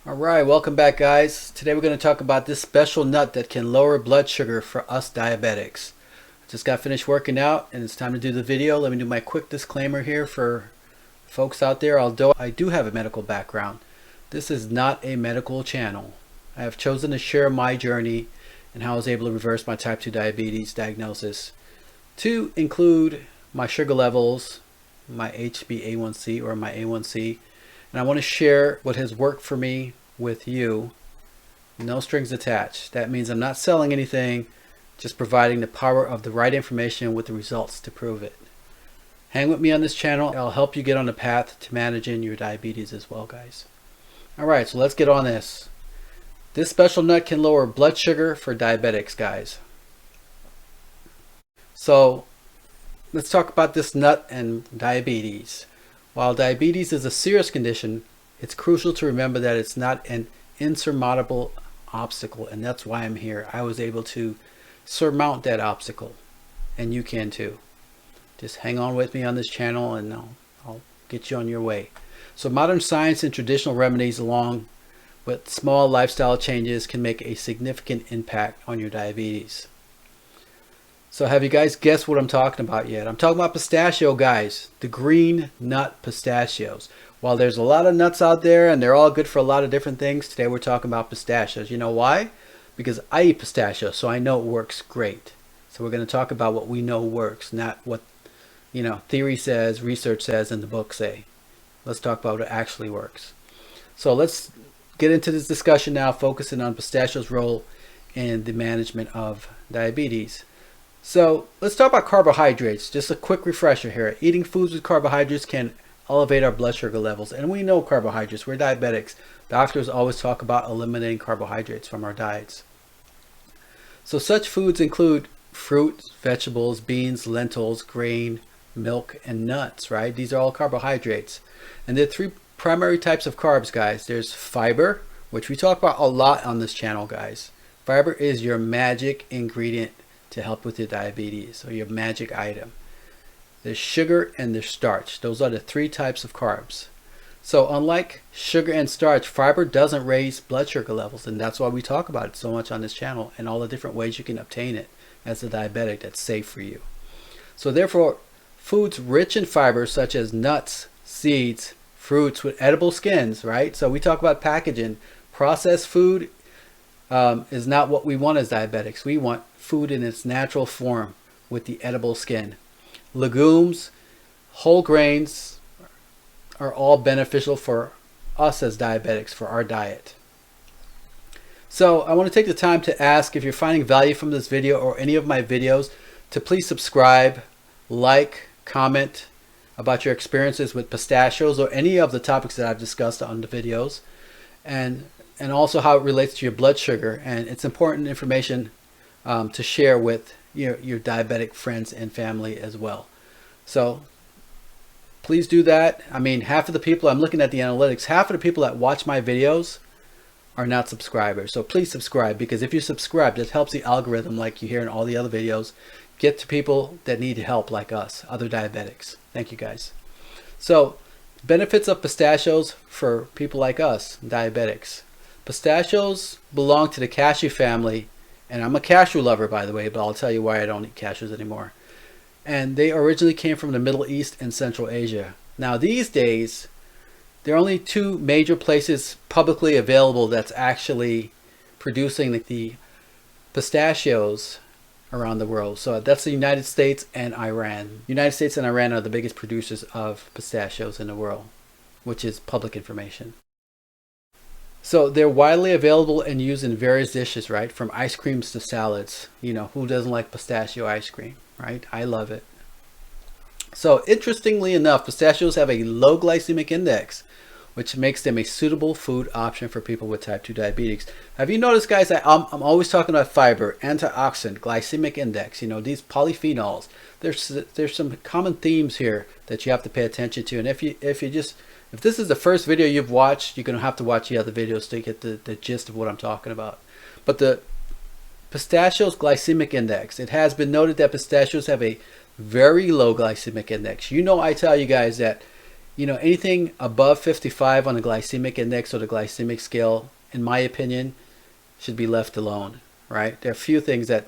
All right, welcome back, guys. Today we're going to talk about this special nut that can lower blood sugar for us diabetics. Just got finished working out and it's time to do the video. Let me do my quick disclaimer here for folks out there. Although I do have a medical background, this is not a medical channel. I have chosen to share my journey and how I was able to reverse my type 2 diabetes diagnosis to include my sugar levels, my HbA1c or my A1C, and I want to share what has worked for me with you. No strings attached. That means I'm not selling anything, just providing the power of the right information with the results to prove it. Hang with me on this channel. I'll help you get on the path to managing your diabetes as well, guys. Alright, so let's get on this. This special nut can lower blood sugar for diabetics, guys. So let's talk about this nut and diabetes. While diabetes is a serious condition, it's crucial to remember that it's not an insurmountable obstacle, and that's why I'm here. I was able to surmount that obstacle, and you can too. Just hang on with me on this channel and I'll get you on your way. So modern science and traditional remedies along with small lifestyle changes can make a significant impact on your diabetes. So have you guys guessed what I'm talking about yet? I'm talking about pistachio, guys. The green nut pistachios. While there's a lot of nuts out there and they're all good for a lot of different things, today we're talking about pistachios. You know why? Because I eat pistachios, so I know it works great. So we're going to talk about what we know works, not what, theory says, research says, and the books say. Let's talk about what actually works. So let's get into this discussion now, focusing on pistachios' role in the management of diabetes. So let's talk about carbohydrates. Just a quick refresher here. Eating foods with carbohydrates can elevate our blood sugar levels. And we know carbohydrates. We're diabetics. Doctors always talk about eliminating carbohydrates from our diets. So such foods include fruits, vegetables, beans, lentils, grain, milk, and nuts, right? These are all carbohydrates. And there are three primary types of carbs, guys. There's fiber, which we talk about a lot on this channel, guys. Fiber is your magic ingredient to help with your diabetes, or your magic item. There's sugar and there's starch. Those are the three types of carbs. So unlike sugar and starch, fiber doesn't raise blood sugar levels, and that's why we talk about it so much on this channel and all the different ways you can obtain it as a diabetic that's safe for you. So therefore, foods rich in fiber such as nuts, seeds, fruits with edible skins, right? So we talk about packaging. Processed food is not what we want as diabetics. We want food in its natural form with the edible skin. Legumes, whole grains are all beneficial for us as diabetics, for our diet. So I want to take the time to ask, if you're finding value from this video or any of my videos, to please subscribe, like, comment about your experiences with pistachios or any of the topics that I've discussed on the videos, and also how it relates to your blood sugar. And it's important information to share with your diabetic friends and family as well. So please do that. I mean, half of the people, I'm looking at the analytics, half of the people that watch my videos are not subscribers. So please subscribe, because if you subscribe, that helps the algorithm, like you hear in all the other videos, get to people that need help like us, other diabetics. Thank you, guys. So benefits of pistachios for people like us, diabetics. Pistachios belong to the cashew family. And I'm a cashew lover, by the way, but I'll tell you why I don't eat cashews anymore. And they originally came from the Middle East and Central Asia. Now, these days, there are only two major places publicly available that's actually producing the pistachios around the world. So that's the United States and Iran. United States and Iran are the biggest producers of pistachios in the world, which is public information. So they're widely available and used in various dishes, right? From ice creams to salads. Who doesn't like pistachio ice cream, right? I love it. So interestingly enough, pistachios have a low glycemic index, which makes them a suitable food option for people with type 2 diabetes. Have you noticed, guys, that I'm always talking about fiber, antioxidant, glycemic index, these polyphenols. There's some common themes here that you have to pay attention to. And if this is the first video you've watched, you're going to have to watch the other videos to get the gist of what I'm talking about. But the pistachios glycemic index, it has been noted that pistachios have a very low glycemic index. I tell you guys that anything above 55 on the glycemic index or the glycemic scale, in my opinion, should be left alone, right? There are a few things that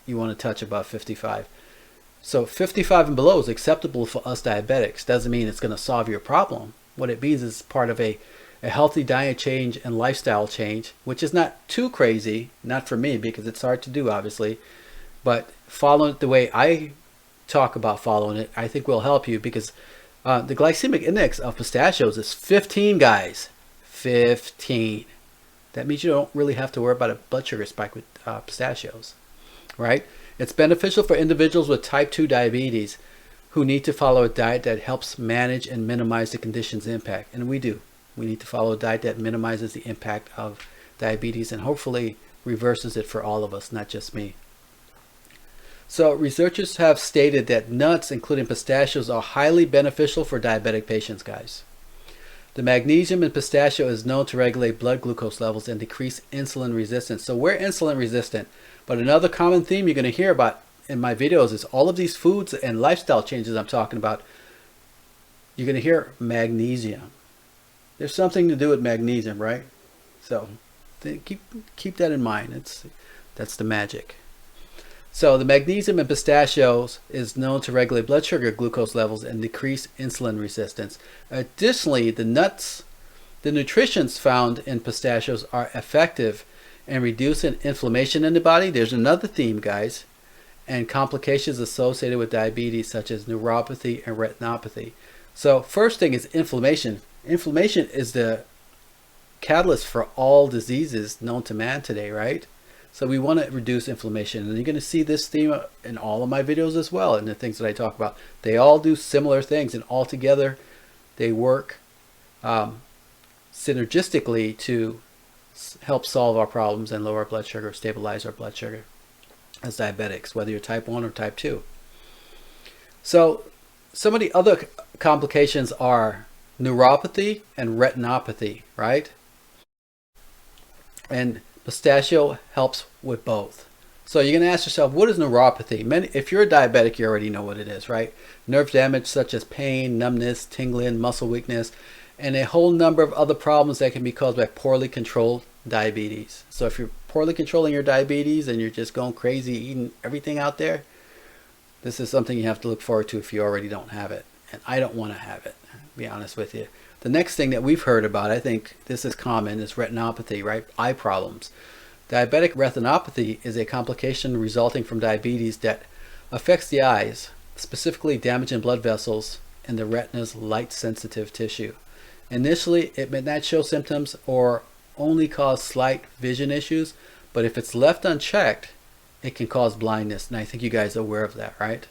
you want to touch above 55. So 55 and below is acceptable for us diabetics. Doesn't mean it's going to solve your problem. What it means is part of a healthy diet change and lifestyle change, which is not too crazy, not for me because it's hard to do, obviously, but following it the way I talk about following it, I think will help you, because the glycemic index of pistachios is 15, guys. 15. That means you don't really have to worry about a blood sugar spike with pistachios, right? It's beneficial for individuals with type 2 diabetes who need to follow a diet that helps manage and minimize the condition's impact. And we do. We need to follow a diet that minimizes the impact of diabetes and hopefully reverses it for all of us, not just me. So researchers have stated that nuts, including pistachios, are highly beneficial for diabetic patients, guys. The magnesium in pistachio is known to regulate blood glucose levels and decrease insulin resistance. So we're insulin resistant. But another common theme you're going to hear about in my videos is all of these foods and lifestyle changes I'm talking about. You're going to hear magnesium. There's something to do with magnesium, right? So keep that in mind. That's the magic. So the magnesium in pistachios is known to regulate blood sugar glucose levels and decrease insulin resistance. Additionally, the nutrients found in pistachios are effective in reducing inflammation in the body. There's another theme, guys, and complications associated with diabetes such as neuropathy and retinopathy. So first thing is inflammation. Inflammation is the catalyst for all diseases known to man today, right? So we want to reduce inflammation, and you're going to see this theme in all of my videos as well, and the things that I talk about. They all do similar things, and all together they work synergistically to help solve our problems and lower our blood sugar, stabilize our blood sugar as diabetics, whether you're type 1 or type 2. So some of the other complications are neuropathy and retinopathy, right? And pistachio helps with both. So you're going to ask yourself, what is neuropathy? If you're a diabetic, you already know what it is, right? Nerve damage such as pain, numbness, tingling, muscle weakness, and a whole number of other problems that can be caused by poorly controlled diabetes. So if you're poorly controlling your diabetes and you're just going crazy eating everything out there, this is something you have to look forward to if you already don't have it. And I don't want to have it, to be honest with you. The next thing that we've heard about, I think this is common, is retinopathy, right? Eye problems. Diabetic retinopathy is a complication resulting from diabetes that affects the eyes, specifically damaging blood vessels in the retina's light-sensitive tissue. Initially, it may not show symptoms or only cause slight vision issues, but if it's left unchecked, it can cause blindness, and I think you guys are aware of that, right?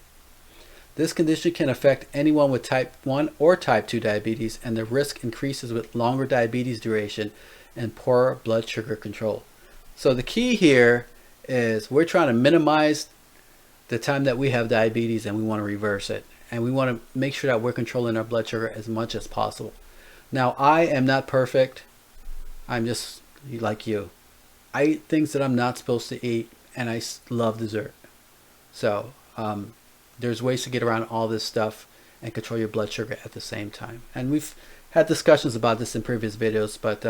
This condition can affect anyone with type 1 or type 2 diabetes, and the risk increases with longer diabetes duration and poorer blood sugar control. So the key here is we're trying to minimize the time that we have diabetes, and we want to reverse it. And we want to make sure that we're controlling our blood sugar as much as possible. Now, I am not perfect. I'm just like you. I eat things that I'm not supposed to eat, and I love dessert. So there's ways to get around all this stuff and control your blood sugar at the same time. And we've had discussions about this in previous videos, but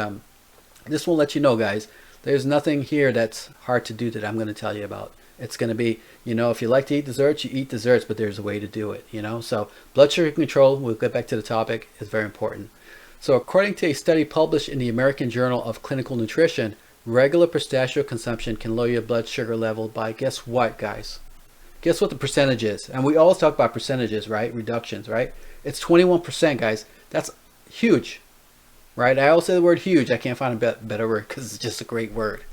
this will let you know, guys, there's nothing here that's hard to do that I'm going to tell you about. It's going to be, if you like to eat desserts, you eat desserts, but there's a way to do it, So blood sugar control, we'll get back to the topic, is very important. So according to a study published in the American Journal of Clinical Nutrition, regular pistachio consumption can lower your blood sugar level by, guess what, guys? Guess what the percentage is? And we always talk about percentages, right? Reductions, right? It's 21%, guys. That's huge, right? I always say the word huge. I can't find a better word because it's just a great word.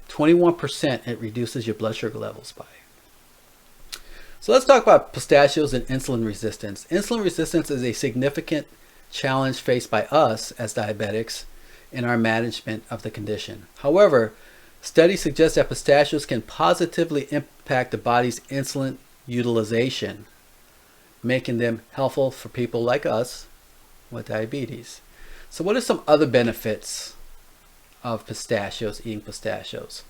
21% it reduces your blood sugar levels by. So let's talk about pistachios and insulin resistance. Insulin resistance is a significant challenge faced by us as diabetics in our management of the condition. However, studies suggest that pistachios can positively impact the body's insulin utilization, making them helpful for people like us with diabetes. So what are some other benefits of pistachios, eating pistachios?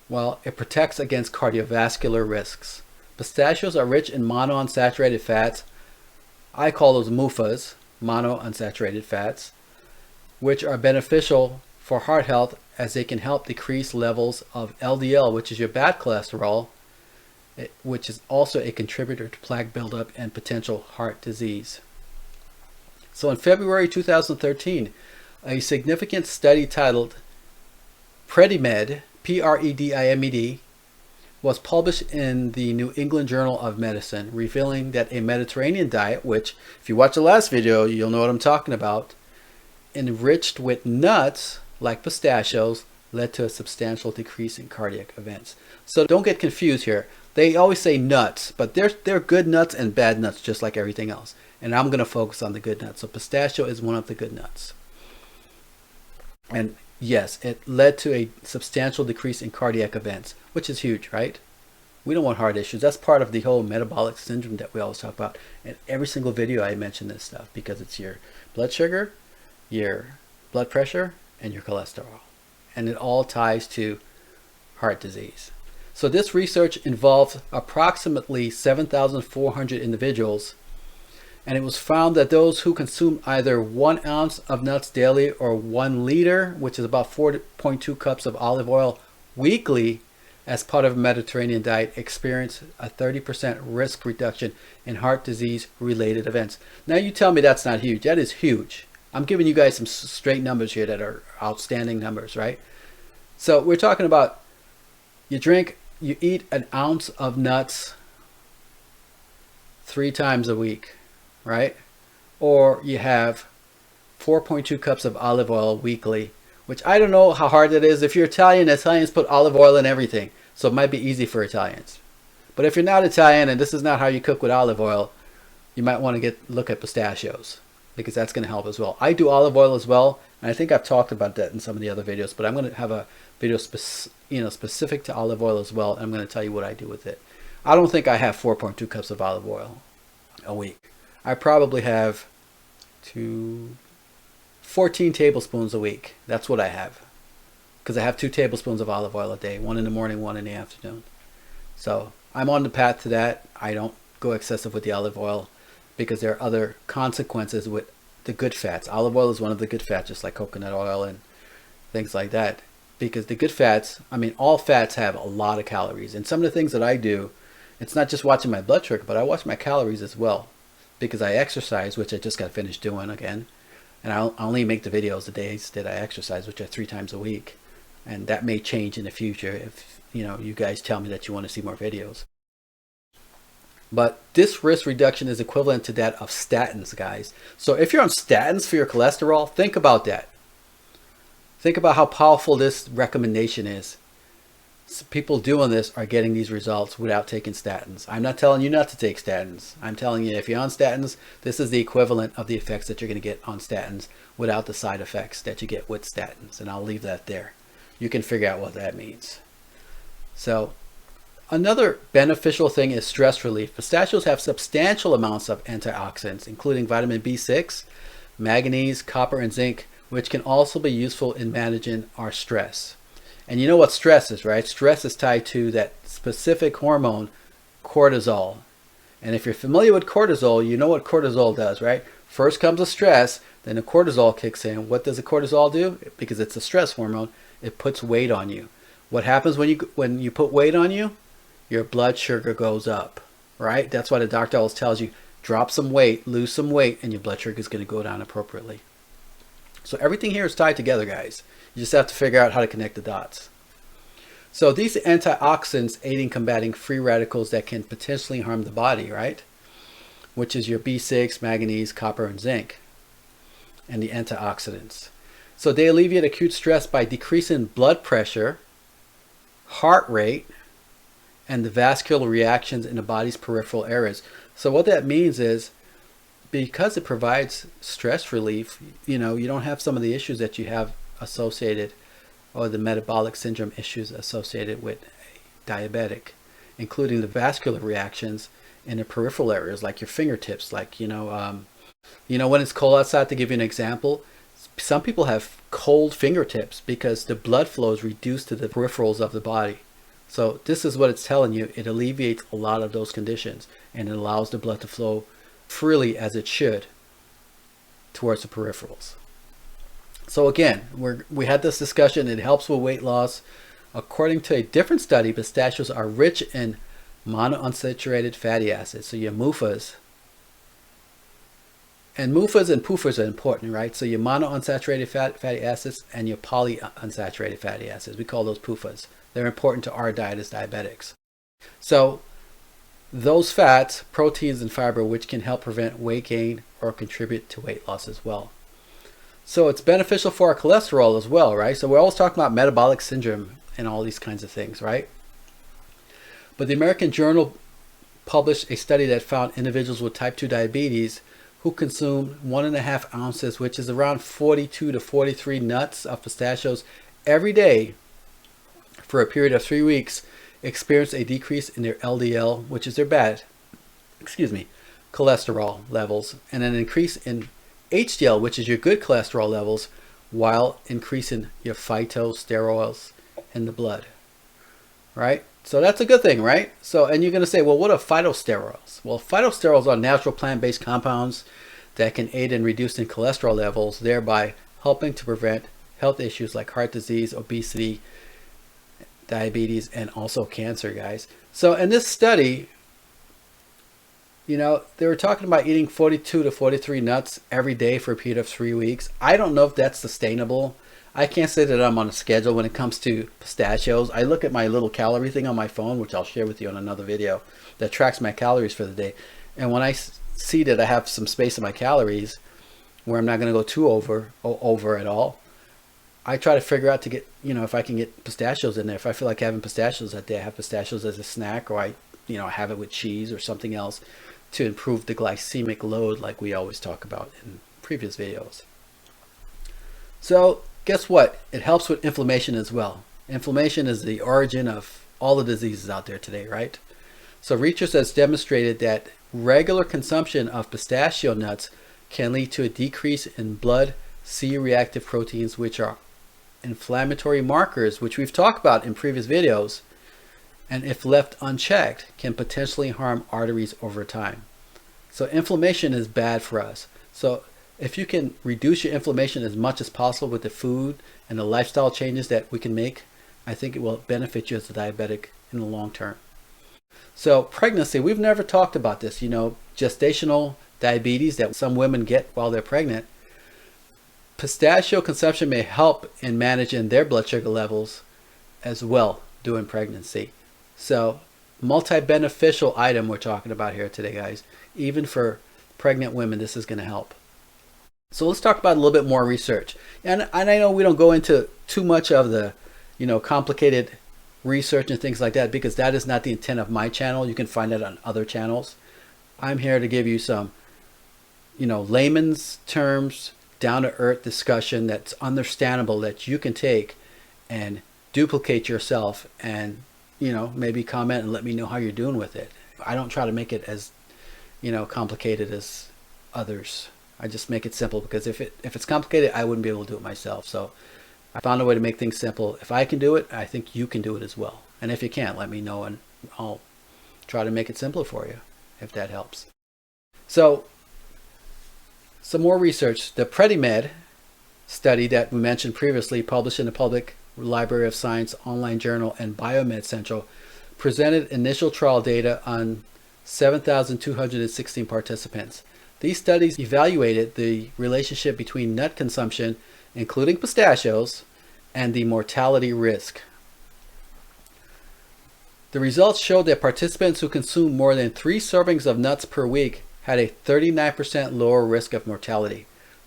Well, it protects against cardiovascular risks. Pistachios are rich in monounsaturated fats. I call those MUFAs, monounsaturated fats, which are beneficial for heart health as they can help decrease levels of LDL, which is your bad cholesterol, which is also a contributor to plaque buildup and potential heart disease. So in February 2013, a significant study titled PREDIMED, P-R-E-D-I-M-E-D, was published in the New England Journal of Medicine, revealing that a Mediterranean diet, which if you watch the last video, you'll know what I'm talking about, enriched with nuts like pistachios, led to a substantial decrease in cardiac events. So don't get confused here. They always say nuts, but they're good nuts and bad nuts, just like everything else. And I'm going to focus on the good nuts. So pistachio is one of the good nuts. And yes, it led to a substantial decrease in cardiac events, which is huge, right? We don't want heart issues. That's part of the whole metabolic syndrome that we always talk about. In every single video I mention this stuff because it's your blood sugar, your blood pressure, and your cholesterol. And it all ties to heart disease. So this research involved approximately 7,400 individuals, and it was found that those who consume either 1 ounce of nuts daily or 1 liter, which is about 4.2 cups of olive oil weekly as part of a Mediterranean diet, experience a 30% risk reduction in heart disease related events. Now you tell me that's not huge. That is huge. I'm giving you guys some straight numbers here that are outstanding numbers, right? So we're talking about you eat 1 ounce of nuts 3 times a week, right? Or you have 4.2 cups of olive oil weekly, which I don't know how hard that is. If you're Italian, Italians put olive oil in everything, so it might be easy for Italians. But if you're not Italian and this is not how you cook with olive oil, you might want to look at pistachios, because that's going to help as well. I do olive oil as well, and I think I've talked about that in some of the other videos, but I'm going to have a video specific to olive oil as well, and I'm going to tell you what I do with it. I don't think I have 4.2 cups of olive oil a week. I probably have 14 tablespoons a week. That's what I have, because I have 2 tablespoons of olive oil a day, 1 in the morning, 1 in the afternoon. So I'm on the path to that. I don't go excessive with the olive oil because there are other consequences with the good fats. Olive oil is one of the good fats, just like coconut oil and things like that. Because the good fats, I mean, all fats have a lot of calories. And some of the things that I do, it's not just watching my blood sugar, but I watch my calories as well. Because I exercise, which I just got finished doing again. And I only make the videos the days that I exercise, which are 3 times a week. And that may change in the future if you guys tell me that you want to see more videos. But this risk reduction is equivalent to that of statins, guys. So if you're on statins for your cholesterol, think about that. Think about how powerful this recommendation is. People doing this are getting these results without taking statins. I'm not telling you not to take statins. I'm telling you, if you're on statins, this is the equivalent of the effects that you're going to get on statins without the side effects that you get with statins. And I'll leave that there. You can figure out what that means. So another beneficial thing is stress relief. Pistachios have substantial amounts of antioxidants, including vitamin B6, manganese, copper, and zinc, which can also be useful in managing our stress. And you know what stress is, right? Stress is tied to that specific hormone, cortisol. And if you're familiar with cortisol, you know what cortisol does, right? First comes the stress, then the cortisol kicks in. What does the cortisol do? Because it's a stress hormone, it puts weight on you. What happens when you put weight on you? Your blood sugar goes up, right? That's why the doctor always tells you, drop some weight, lose some weight, and your blood sugar is going to go down appropriately. So everything here is tied together, guys. You just have to figure out how to connect the dots. So these antioxidants aid in combating free radicals that can potentially harm the body, right? Which is your B6, manganese, copper, and zinc, and the antioxidants. So they alleviate acute stress by decreasing blood pressure, heart rate, and the vascular reactions in the body's peripheral areas. So what that means is, because it provides stress relief, you don't have some of the issues that you have associated, or the metabolic syndrome issues associated with a diabetic, including the vascular reactions in the peripheral areas, like your fingertips, like, when it's cold outside, to give you an example, some people have cold fingertips because the blood flow is reduced to the peripherals of the body. So this is what it's telling you. It alleviates a lot of those conditions, and it allows the blood to flow freely as it should. towards the peripherals. So again, we had this discussion. It helps with weight loss. According to a different study, pistachios are rich in monounsaturated fatty acids. So your MUFAs. And MUFAs and PUFAs are important, right? So your monounsaturated fatty acids and your polyunsaturated fatty acids. We call those PUFAs. They're important to our diet as diabetics. So those fats, proteins, and fiber, which can help prevent weight gain or contribute to weight loss as well. So it's beneficial for our cholesterol as well, right? So we're always talking about metabolic syndrome and all these kinds of things, right? But the American Journal published a study that found individuals with type 2 diabetes who consumed 1.5 ounces, which is around 42 to 43 nuts of pistachios every day for a period of 3 weeks, experienced a decrease in their LDL, which is their bad, cholesterol levels, and an increase in HDL, which is your good cholesterol levels, while increasing your phytosterols in the blood, right? So that's a good thing, right? So, and you're going to say, well, what are phytosterols? Well, phytosterols are natural plant-based compounds that can aid in reducing cholesterol levels, thereby helping to prevent health issues like heart disease, obesity, diabetes, and also cancer, guys. So in this study, you know, they were talking about eating 42 to 43 nuts every day for a period of 3 weeks. I don't know if that's sustainable. I can't say that I'm on a schedule when it comes to pistachios. I look at my little calorie thing on my phone, which I'll share with you on another video, that tracks my calories for the day. And when I see that I have some space in my calories where I'm not going to go too over at all, I try to figure out to get, you know, if I can get pistachios in there. If I feel like having pistachios that day, I have pistachios as a snack, or I have it with cheese or something else to improve the glycemic load like we always talk about in previous videos. So guess what? It helps with inflammation as well. Inflammation is the origin of all the diseases out there today, right? So research has demonstrated that regular consumption of pistachio nuts can lead to a decrease in blood C-reactive proteins, which are inflammatory markers, which we've talked about in previous videos, and if left unchecked, can potentially harm arteries over time. So inflammation is bad for us. So if you can reduce your inflammation as much as possible with the food and the lifestyle changes that we can make, I think it will benefit you as a diabetic in the long term. So pregnancy, we've never talked about this, gestational diabetes that some women get while they're pregnant. Pistachio consumption may help in managing their blood sugar levels as well during pregnancy. So multi-beneficial item we're talking about here today, guys. Even for pregnant women, this is going to help. So let's talk about a little bit more research. And I know we don't go into too much of the, complicated research and things like that, because that is not the intent of my channel. You can find that on other channels. I'm here to give you some, layman's terms, down-to-earth discussion that's understandable, that you can take and duplicate yourself and, maybe comment and let me know how you're doing with it. I don't try to make it as, complicated as others. I just make it simple, because if it's complicated, I wouldn't be able to do it myself. So I found a way to make things simple. If I can do it, I think you can do it as well. And if you can't, let me know and I'll try to make it simpler for you, if that helps. So some more research. The PrediMed study that we mentioned previously, published in the Public Library of Science online journal and Biomed Central, presented initial trial data on 7,216 participants. These studies evaluated the relationship between nut consumption, including pistachios, and the mortality risk. The results showed that participants who consumed more than 3 servings of nuts per week had a 39% lower risk of mortality.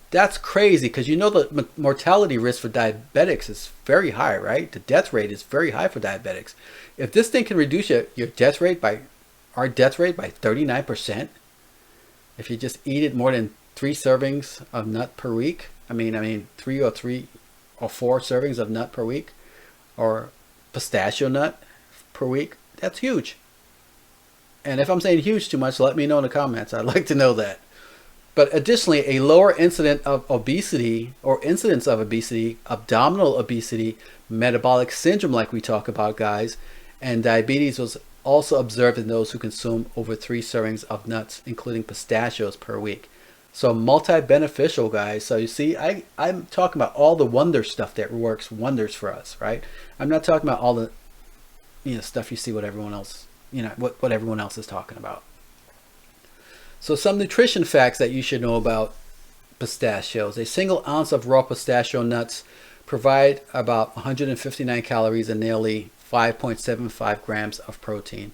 That's crazy, because the mortality risk for diabetics is very high, right? The death rate is very high for diabetics. If this thing can reduce your death rate by 39%, if you just eat it more than 3 servings of nut per week, I mean 3 or 4 servings of nut per week, or pistachio nut per week, that's huge. And if I'm saying huge too much, let me know in the comments. I'd like to know that. But additionally, a lower incidence of obesity, abdominal obesity, metabolic syndrome like we talk about, guys, and diabetes was also observed in those who consume over 3 servings of nuts, including pistachios, per week. So multi-beneficial, guys. So you see, I'm talking about all the wonder stuff that works wonders for us, right? I'm not talking about all the stuff you see what everyone else, what everyone else is talking about. So some nutrition facts that you should know about pistachios. A single ounce of raw pistachio nuts provide about 159 calories and nearly 5.75 grams of protein.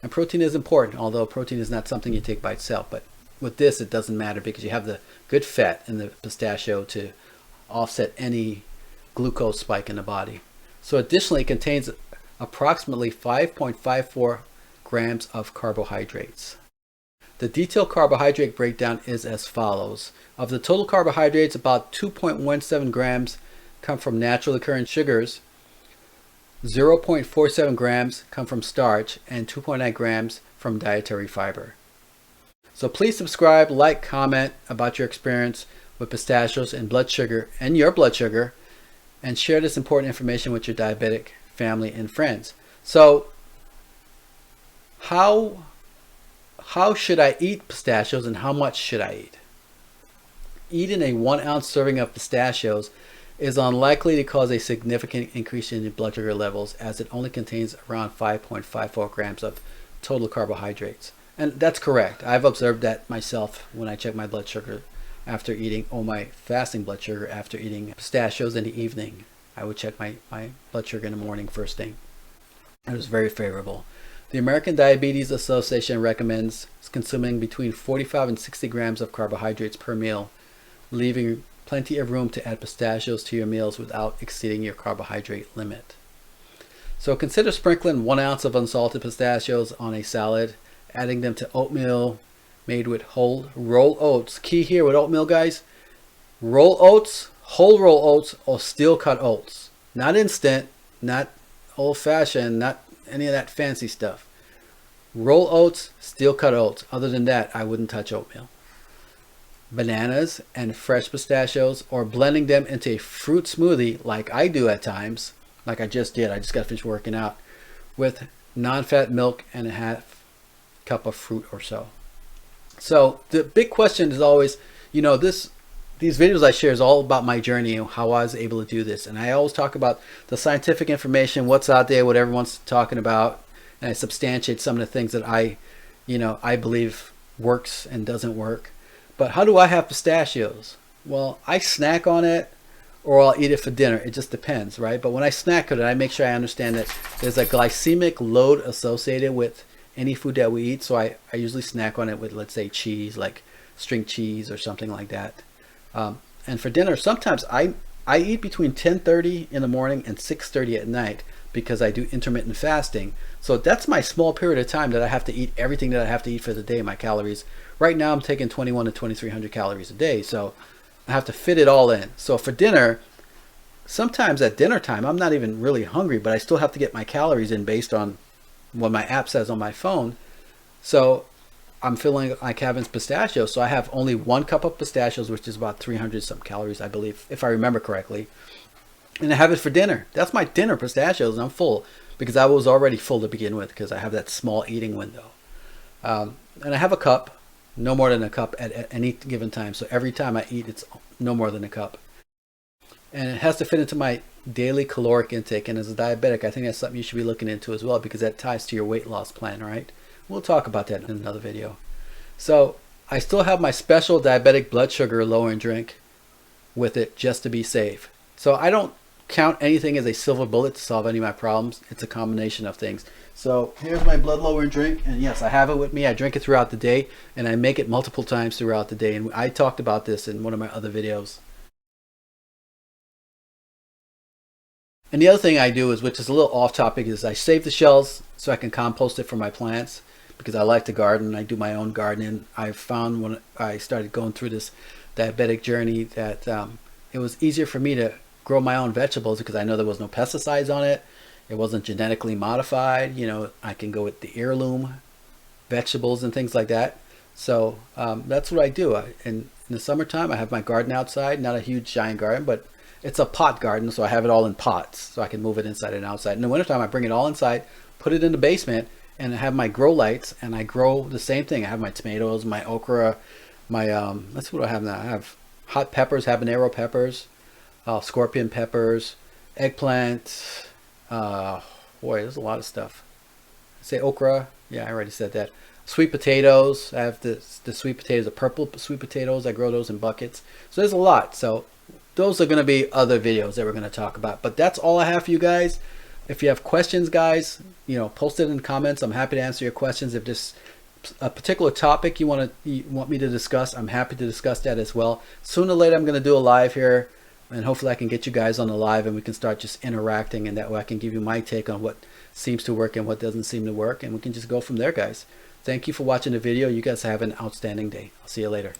And protein is important, although protein is not something you take by itself. But with this, it doesn't matter because you have the good fat in the pistachio to offset any glucose spike in the body. So additionally, it contains approximately 5.54 grams of carbohydrates. The detailed carbohydrate breakdown is as follows. Of the total carbohydrates, about 2.17 grams come from naturally occurring sugars, 0.47 grams come from starch, and 2.9 grams from dietary fiber. So please subscribe, like, comment about your experience with pistachios and blood sugar and your blood sugar, and share this important information with your diabetic family and friends. So how should I eat pistachios and how much should I eat? Eating a 1 ounce serving of pistachios is unlikely to cause a significant increase in your blood sugar levels, as it only contains around 5.54 grams of total carbohydrates. And that's correct. I've observed that myself when I check my blood sugar after eating, or my fasting blood sugar after eating pistachios in the evening. I would check my blood sugar in the morning first thing. It was very favorable. The American Diabetes Association recommends consuming between 45 and 60 grams of carbohydrates per meal, leaving plenty of room to add pistachios to your meals without exceeding your carbohydrate limit. So consider sprinkling 1 ounce of unsalted pistachios on a salad, adding them to oatmeal made with whole roll oats. Key here with oatmeal, guys, roll oats, whole roll oats, or steel cut oats. Not instant, not old fashioned, not any of that fancy stuff. Roll oats, steel cut oats. Other than that, I wouldn't touch oatmeal. Bananas and fresh pistachios, or blending them into a fruit smoothie like I do at times, like I just did. I just got finished working out, with non-fat milk and a half cup of fruit or so. So the big question is always, these videos I share is all about my journey and how I was able to do this. And I always talk about the scientific information, what's out there, what everyone's talking about, and I substantiate some of the things that I believe works and doesn't work. But how do I have pistachios? Well, I snack on it, or I'll eat it for dinner. It just depends, right? But when I snack on it, I make sure I understand that there's a glycemic load associated with any food that we eat. So I usually snack on it with, let's say, cheese, like string cheese or something like that. And for dinner, sometimes I eat between 10:30 in the morning and 6:30 at night, because I do intermittent fasting. So that's my small period of time that I have to eat everything that I have to eat for the day, my calories. Right now I'm taking 21 to 2300 calories a day, so I have to fit it all in. So for dinner, sometimes at dinner time, I'm not even really hungry, but I still have to get my calories in based on what my app says on my phone. So I'm feeling like having pistachios, so I have only 1 cup of pistachios, which is about 300 some calories, I believe, if I remember correctly. And I have it for dinner. That's my dinner, pistachios, and I'm full, because I was already full to begin with, because I have that small eating window. And I have a cup, no more than a cup at any given time. So every time I eat, it's no more than a cup. And it has to fit into my daily caloric intake. And as a diabetic, I think that's something you should be looking into as well, because that ties to your weight loss plan, right? We'll talk about that in another video. So I still have my special diabetic blood sugar lowering drink with it, just to be safe. So I don't count anything as a silver bullet to solve any of my problems. It's a combination of things. So here's my blood lowering drink, and yes, I have it with me. I drink it throughout the day, and I make it multiple times throughout the day. And I talked about this in one of my other videos. And the other thing I do is, which is a little off topic, is I save the shells so I can compost it for my plants, because I like to garden. I do my own gardening. I found when I started going through this diabetic journey that it was easier for me to grow my own vegetables, because I know there was no pesticides on it. It wasn't genetically modified. I can go with the heirloom vegetables and things like that. So that's what I do. In the summertime, I have my garden outside, not a huge giant garden, but it's a pot garden. So I have it all in pots, so I can move it inside and outside. In the wintertime, I bring it all inside, put it in the basement, and I have my grow lights, and I grow the same thing. I have my tomatoes, my okra, my that's what I have now. I have hot peppers, habanero peppers, scorpion peppers, eggplant. Boy, there's a lot of stuff. Say okra. Yeah, I already said that. Sweet potatoes. I have the sweet potatoes, the purple sweet potatoes. I grow those in buckets. So there's a lot. So those are going to be other videos that we're going to talk about. But that's all I have for you guys. If you have questions, guys, post it in the comments. I'm happy to answer your questions. If there's a particular topic you want me to discuss, I'm happy to discuss that as well. Sooner or later, I'm going to do a live here, and hopefully I can get you guys on the live and we can start just interacting, and that way I can give you my take on what seems to work and what doesn't seem to work, and we can just go from there, guys. Thank you for watching the video. You guys have an outstanding day. I'll see you later.